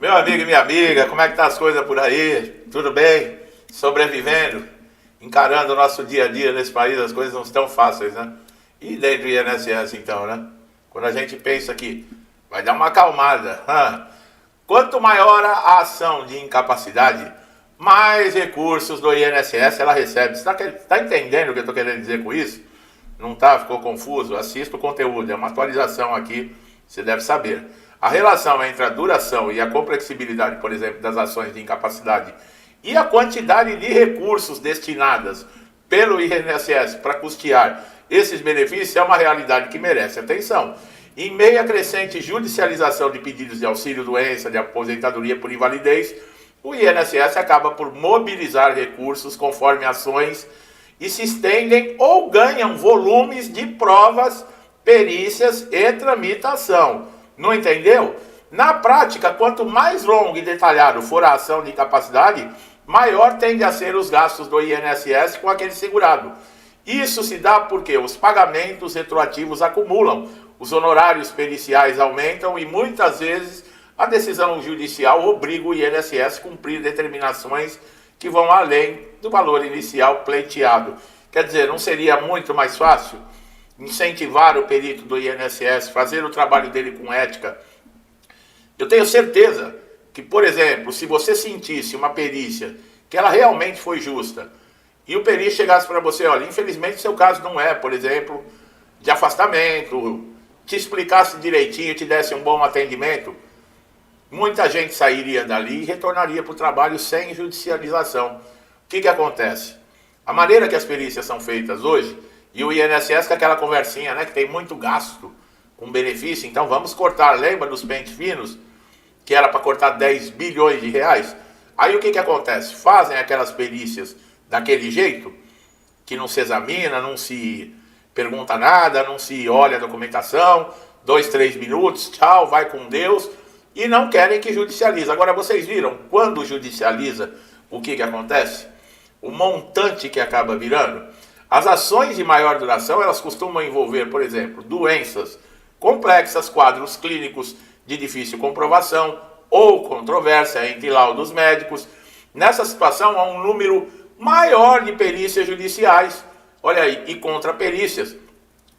Meu amigo e minha amiga, como é que tá as coisas por aí? Tudo bem? Sobrevivendo? Encarando o nosso dia a dia nesse país, as coisas não estão fáceis, né? E dentro do INSS então, né? Quando a gente pensa que vai dar uma acalmada. Quanto maior a ação de incapacidade, mais recursos do INSS ela recebe. Você está entendendo o que eu estou querendo dizer com isso? Não tá? Ficou confuso? Assista o conteúdo, é uma atualização aqui, você deve saber. A relação entre a duração e a complexibilidade, por exemplo, das ações de incapacidade e a quantidade de recursos destinadas pelo INSS para custear esses benefícios é uma realidade que merece atenção. Em meio à crescente judicialização de pedidos de auxílio-doença, de aposentadoria por invalidez, o INSS acaba por mobilizar recursos conforme ações e se estendem ou ganham volumes de provas, perícias e tramitação. Não entendeu? Na prática, quanto mais longo e detalhado for a ação de incapacidade, maior tende a ser os gastos do INSS com aquele segurado. Isso se dá porque os pagamentos retroativos acumulam, os honorários periciais aumentam e muitas vezes a decisão judicial obriga o INSS a cumprir determinações que vão além do valor inicial pleiteado. Quer dizer, não seria muito mais fácil incentivar o perito do INSS, fazer o trabalho dele com ética? Eu tenho certeza que, por exemplo, se você sentisse uma perícia que ela realmente foi justa, e o perito chegasse para você, olha, infelizmente seu caso não é, por exemplo, de afastamento, te explicasse direitinho, te desse um bom atendimento, muita gente sairia dali e retornaria para o trabalho sem judicialização. O que acontece? A maneira que as perícias são feitas hoje, e o INSS com aquela conversinha, né, que tem muito gasto com benefício, então vamos cortar, lembra dos pentes finos? Que era para cortar 10 bilhões de reais? Aí o que acontece? Fazem aquelas perícias daquele jeito, que não se examina, não se pergunta nada, não se olha a documentação, 2, 3 minutos, tchau, vai com Deus, e não querem que judicialize. Agora vocês viram, quando judicializa, o que acontece? O montante que acaba virando. As ações de maior duração, elas costumam envolver, por exemplo, doenças complexas, quadros clínicos de difícil comprovação ou controvérsia entre laudos médicos. Nessa situação, há um número maior de perícias judiciais, olha aí, e contraperícias.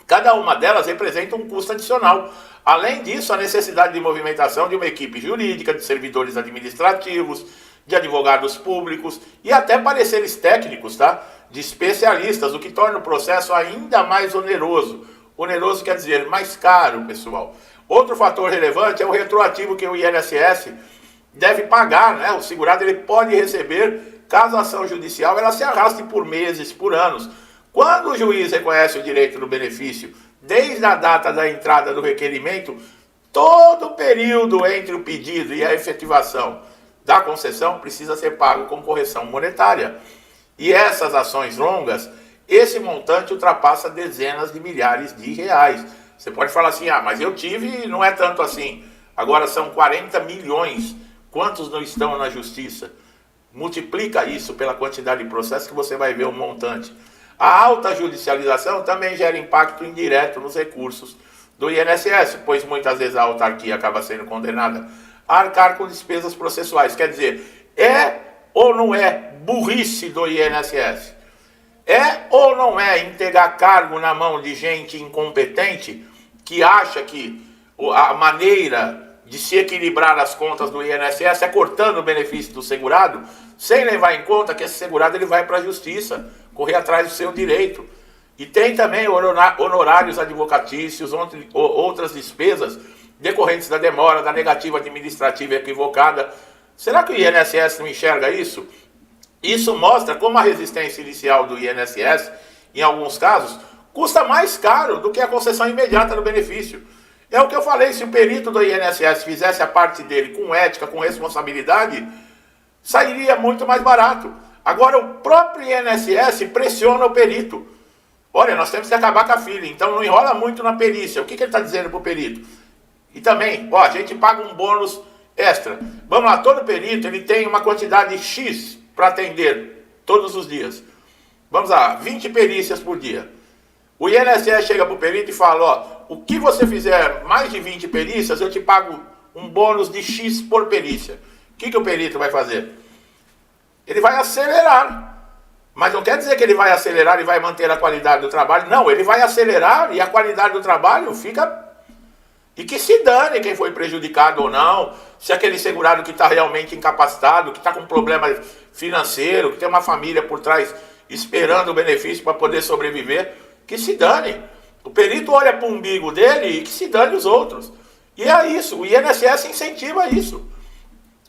Cada uma delas representa um custo adicional. Além disso, a necessidade de movimentação de uma equipe jurídica, de servidores administrativos, de advogados públicos e até pareceres técnicos, tá? De especialistas, o que torna o processo ainda mais oneroso. Oneroso quer dizer mais caro, pessoal. Outro fator relevante é o retroativo que o INSS deve pagar, né? O segurado ele pode receber caso a ação judicial ela se arraste por meses, por anos. Quando o juiz reconhece o direito do benefício, desde a data da entrada do requerimento, todo o período entre o pedido e a efetivação da concessão precisa ser pago com correção monetária. E essas ações longas, esse montante ultrapassa dezenas de milhares de reais. Você pode falar assim, mas eu tive e não é tanto assim. Agora são 40 milhões. Quantos não estão na justiça? Multiplica isso pela quantidade de processos que você vai ver o montante. A alta judicialização também gera impacto indireto nos recursos do INSS, pois muitas vezes a autarquia acaba sendo condenada a arcar com despesas processuais. Quer dizer, é ou não é burrice do INSS? É ou não é entregar cargo na mão de gente incompetente que acha que a maneira de se equilibrar as contas do INSS é cortando o benefício do segurado, sem levar em conta que esse segurado ele vai para a justiça, correr atrás do seu direito. E tem também honorários advocatícios, outras despesas decorrentes da demora, da negativa administrativa equivocada. Será que o INSS não enxerga isso? Isso mostra como a resistência inicial do INSS, em alguns casos, custa mais caro do que a concessão imediata do benefício. É o que eu falei, se o perito do INSS fizesse a parte dele com ética, com responsabilidade, sairia muito mais barato. Agora o próprio INSS pressiona o perito. Olha, nós temos que acabar com a filha, então não enrola muito na perícia. O que ele está dizendo para o perito? E também, a gente paga um bônus extra. Vamos lá, todo perito ele tem uma quantidade X para atender todos os dias. Vamos lá, 20 perícias por dia. O INSS chega para o perito e fala, o que você fizer mais de 20 perícias, eu te pago um bônus de X por perícia. O que o perito vai fazer? Ele vai acelerar. Mas não quer dizer que ele vai acelerar e vai manter a qualidade do trabalho. Não, ele vai acelerar e a qualidade do trabalho fica... E que se dane quem foi prejudicado ou não, se aquele segurado que está realmente incapacitado, que está com problema financeiro, que tem uma família por trás esperando o benefício para poder sobreviver, que se dane. O perito olha para o umbigo dele e que se dane os outros. E é isso, o INSS incentiva isso.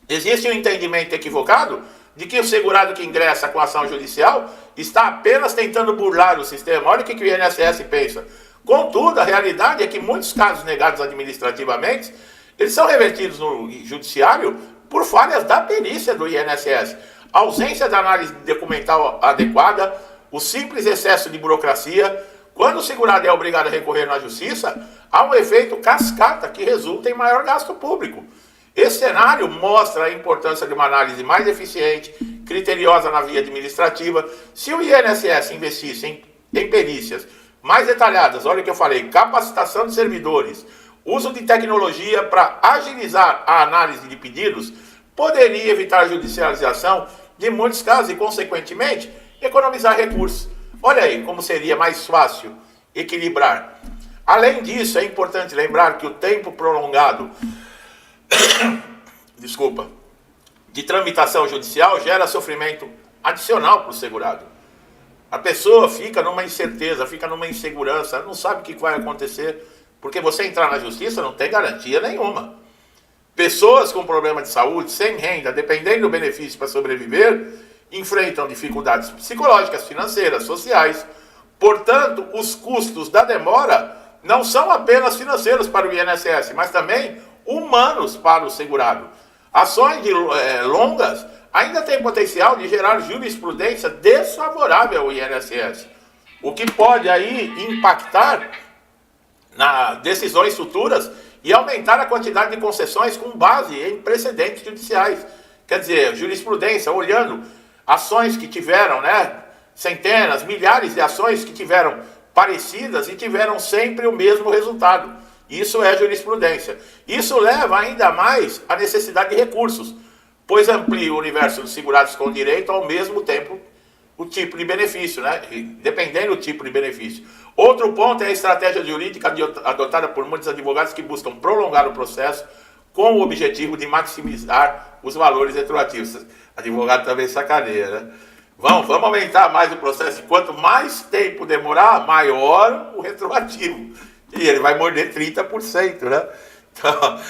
Existe um entendimento equivocado de que o segurado que ingressa com ação judicial está apenas tentando burlar o sistema. Olha o que o INSS pensa. Contudo, a realidade é que muitos casos negados administrativamente, eles são revertidos no judiciário por falhas da perícia do INSS. A ausência de análise documental adequada, o simples excesso de burocracia. Quando o segurado é obrigado a recorrer na justiça, há um efeito cascata que resulta em maior gasto público. Esse cenário mostra a importância de uma análise mais eficiente, criteriosa na via administrativa. Se o INSS investisse em perícias mais detalhadas, olha o que eu falei, capacitação de servidores, uso de tecnologia para agilizar a análise de pedidos, poderia evitar a judicialização de muitos casos e, consequentemente, economizar recursos. Olha aí como seria mais fácil equilibrar. Além disso, é importante lembrar que o tempo prolongado de tramitação judicial gera sofrimento adicional para o segurado. A pessoa fica numa incerteza, fica numa insegurança, não sabe o que vai acontecer, porque você entrar na justiça não tem garantia nenhuma. Pessoas com problema de saúde, sem renda, dependendo do benefício para sobreviver, enfrentam dificuldades psicológicas, financeiras, sociais. Portanto, os custos da demora não são apenas financeiros para o INSS, mas também humanos para o segurado. Ações longas ainda têm potencial de gerar jurisprudência desfavorável ao INSS, o que pode aí impactar nas decisões futuras e aumentar a quantidade de concessões com base em precedentes judiciais. Quer dizer, jurisprudência, olhando ações que tiveram, centenas, milhares de ações que tiveram parecidas e tiveram sempre o mesmo resultado. Isso é jurisprudência. Isso leva ainda mais à necessidade de recursos, pois amplia o universo dos segurados com direito ao mesmo tempo o tipo de benefício, dependendo do tipo de benefício. Outro ponto é a estratégia jurídica adotada por muitos advogados que buscam prolongar o processo com o objetivo de maximizar os valores retroativos. Advogado também sacaneia, Vamos aumentar mais o processo, e quanto mais tempo demorar, maior o retroativo. E ele vai morder 30%, Então,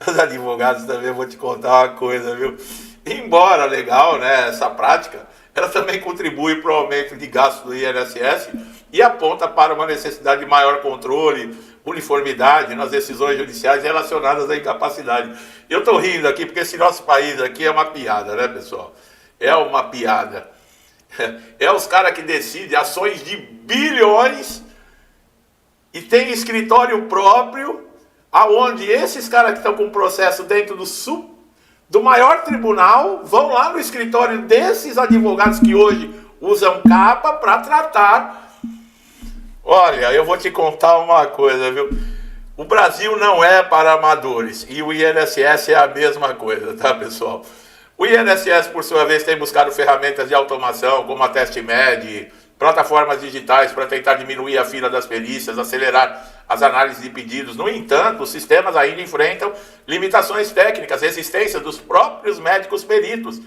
os advogados também, vou te contar uma coisa, viu? Embora legal, essa prática, ela também contribui para o aumento de gastos do INSS e aponta para uma necessidade de maior controle, uniformidade nas decisões judiciais relacionadas à incapacidade. Eu estou rindo aqui porque esse nosso país aqui é uma piada, pessoal? É uma piada. É os caras que decidem ações de bilhões e tem escritório próprio, aonde esses caras que estão com processo dentro do maior tribunal vão lá no escritório desses advogados que hoje usam capa para tratar. Olha, eu vou te contar uma coisa, viu? O Brasil não é para amadores e o INSS é a mesma coisa, tá, pessoal? O INSS, por sua vez, tem buscado ferramentas de automação, como a TestMed, plataformas digitais para tentar diminuir a fila das perícias, acelerar as análises de pedidos. No entanto, os sistemas ainda enfrentam limitações técnicas, resistência dos próprios médicos peritos,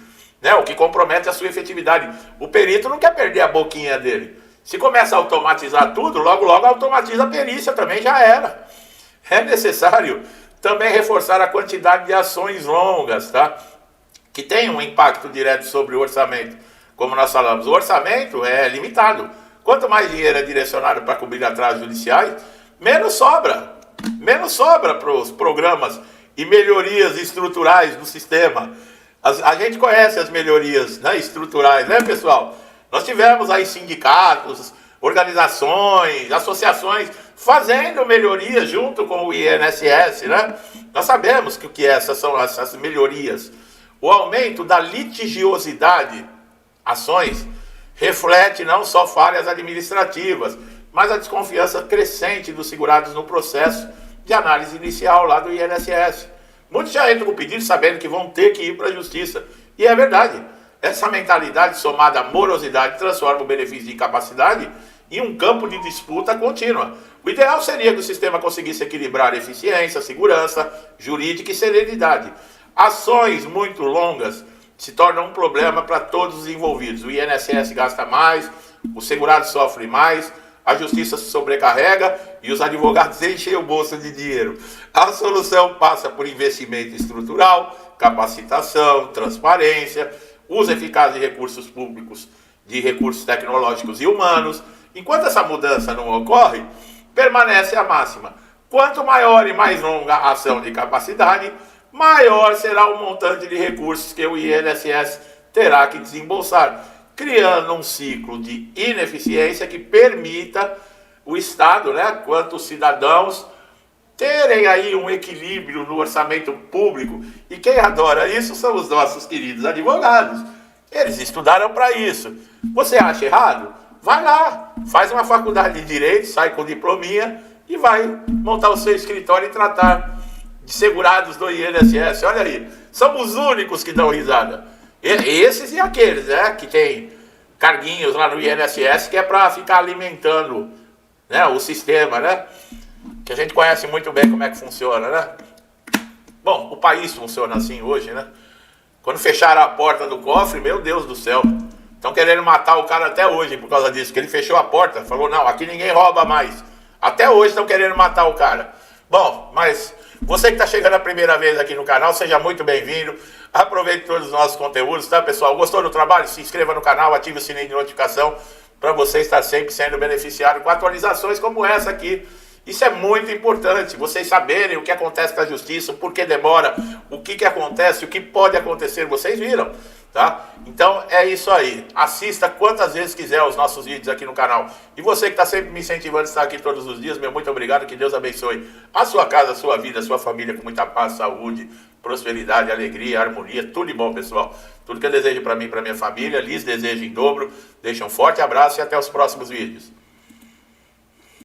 o que compromete a sua efetividade. O perito não quer perder a boquinha dele. Se começa a automatizar tudo, logo automatiza a perícia, também já era. É necessário também reforçar a quantidade de ações longas, que tem um impacto direto sobre o orçamento. Como nós falamos, o orçamento é limitado. Quanto mais dinheiro é direcionado para cobrir atrasos judiciais, menos sobra. Menos sobra para os programas e melhorias estruturais do sistema. A gente conhece as melhorias estruturais, pessoal? Nós tivemos aí sindicatos, organizações, associações fazendo melhorias junto com o INSS, Nós sabemos que o que são essas melhorias. O aumento da litigiosidade, ações, reflete não só falhas administrativas, mas a desconfiança crescente dos segurados no processo de análise inicial lá do INSS. Muitos já entram com o pedido sabendo que vão ter que ir para a justiça. E é verdade. Essa mentalidade somada à morosidade transforma o benefício de incapacidade em um campo de disputa contínua. O ideal seria que o sistema conseguisse equilibrar eficiência, segurança jurídica e serenidade. Ações muito longas se tornam um problema para todos os envolvidos. O INSS gasta mais, o segurado sofre mais, a justiça se sobrecarrega e os advogados enchem o bolso de dinheiro. A solução passa por investimento estrutural, capacitação, transparência, uso eficaz de recursos públicos, de recursos tecnológicos e humanos. Enquanto essa mudança não ocorre, permanece a máxima: quanto maior e mais longa a ação de capacidade, maior será o montante de recursos que o INSS terá que desembolsar, criando um ciclo de ineficiência que permita o Estado, quanto os cidadãos, terem aí um equilíbrio no orçamento público. E quem adora isso são os nossos queridos advogados. Eles estudaram para isso. Você acha errado? Vai lá, faz uma faculdade de Direito, sai com diplominha e vai montar o seu escritório e tratar de segurados do INSS. Olha aí, somos os únicos que dão risada. Esses e aqueles, que tem carguinhos lá no INSS, que é para ficar alimentando, o sistema, que a gente conhece muito bem como é que funciona, Bom, o país funciona assim hoje, Quando fecharam a porta do cofre, meu Deus do céu, estão querendo matar o cara até hoje por causa disso, que ele fechou a porta, falou, não, aqui ninguém rouba mais. Até hoje estão querendo matar o cara. Bom, mas você que está chegando a primeira vez aqui no canal, seja muito bem-vindo. Aproveite todos os nossos conteúdos, tá, pessoal? Gostou do trabalho? Se inscreva no canal, ative o sininho de notificação para você estar sempre sendo beneficiário com atualizações como essa aqui. Isso é muito importante, vocês saberem o que acontece com a justiça, por que demora, o que acontece, o que pode acontecer, vocês viram, tá? Então é isso aí, assista quantas vezes quiser os nossos vídeos aqui no canal. E você que está sempre me incentivando a estar aqui todos os dias, meu muito obrigado, que Deus abençoe a sua casa, a sua vida, a sua família com muita paz, saúde, prosperidade, alegria, harmonia, tudo de bom, pessoal. Tudo que eu desejo para mim e para minha família, lhes desejo em dobro. Deixo um forte abraço e até os próximos vídeos.